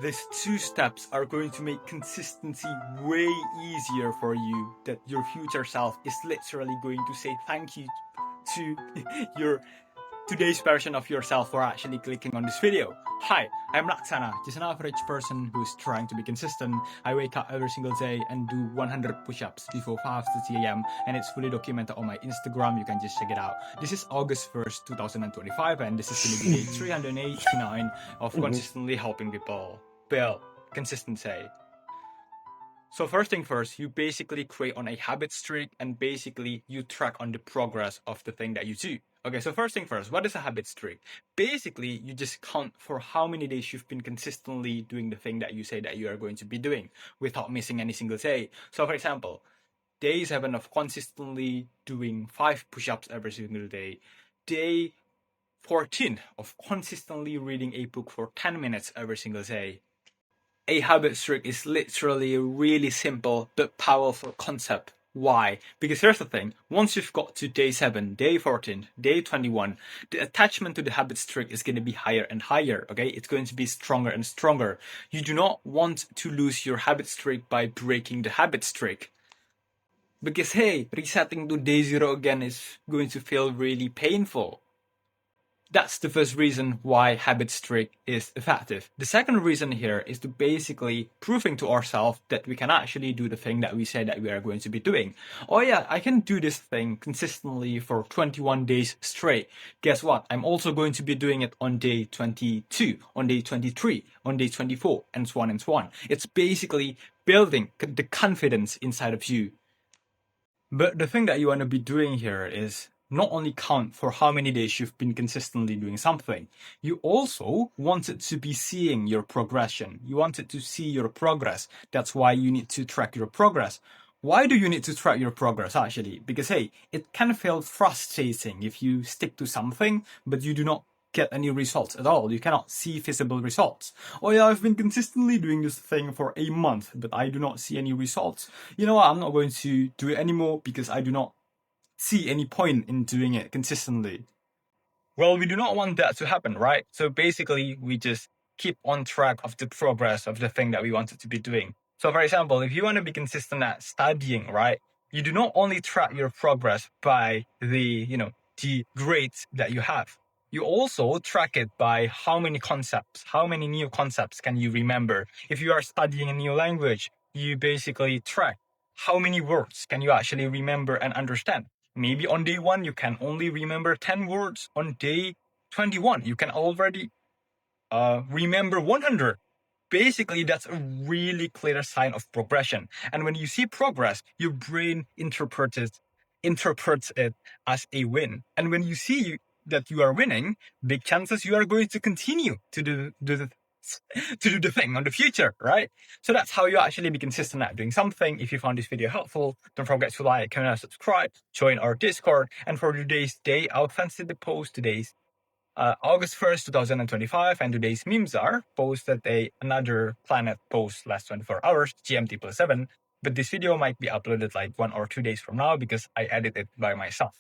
These two steps are going to make consistency way easier for you, that your future self is literally going to say thank you to your today's version of yourself for actually clicking on this video. Hi, I'm Laksana, just an average person who's trying to be consistent. I wake up every single day and do 100 push-ups before 5:30 a.m. and it's fully documented on my Instagram. You can just check it out. This is August 1st, 2025, and this is going to be day 389 of consistently helping people build consistency. So first thing first, you basically create on a habit streak and basically you track on the progress of the thing that you do. Okay, so first thing first, what is a habit streak? Basically, you just count for how many days you've been consistently doing the thing that you say that you are going to be doing without missing any single day. So for example, day 7 of consistently doing 5 push-ups every single day. Day 14 of consistently reading a book for 10 minutes every single day. A habit streak is literally a really simple but powerful concept. Why? Because here's the thing, once you've got to day 7, day 14, day 21, the attachment to the habit streak is going to be higher and higher, okay? It's going to be stronger and stronger. You do not want to lose your habit streak by breaking the habit streak. Because hey, resetting to day 0 again is going to feel really painful. That's the first reason why habit streak is effective. The second reason here is to basically proving to ourselves that we can actually do the thing that we say that we are going to be doing. Oh yeah, I can do this thing consistently for 21 days straight. Guess what? I'm also going to be doing it on day 22, on day 23, on day 24, and so on and so on. It's basically building the confidence inside of you. But the thing that you want to be doing here is not only count for how many days you've been consistently doing something, you also want it to be seeing your progression. You want it to see your progress. That's why you need to track your progress. Why do you need to track your progress actually? Because hey, it can feel frustrating if you stick to something, but you do not get any results at all. You cannot see visible results. Oh yeah, I've been consistently doing this thing for a month, but I do not see any results. You know what? I'm not going to do it anymore because I do not see any point in doing it consistently. Well, we do not want that to happen, right? So basically, we just keep on track of the progress of the thing that we wanted to be doing. So for example, if you want to be consistent at studying, right? You do not only track your progress by the grades that you have. You also track it by how many new concepts can you remember. If you are studying a new language, you basically track how many words can you actually remember and understand. Maybe on day 1, you can only remember 10 words. On day 21, you can already remember 100. Basically, that's a really clear sign of progression. And when you see progress, your brain interprets it as a win. And when you see that you are winning, big chances you are going to continue to do the thing on the future, right? So that's how you actually be consistent at doing something. If you found this video helpful, don't forget to like, comment, and subscribe, join our Discord. And for today's day, I'll fancy the post today's August 1st, 2025, and today's memes are posted another planet post last 24 hours, GMT +7. But this video might be uploaded like 1 or 2 days from now because I edit it by myself.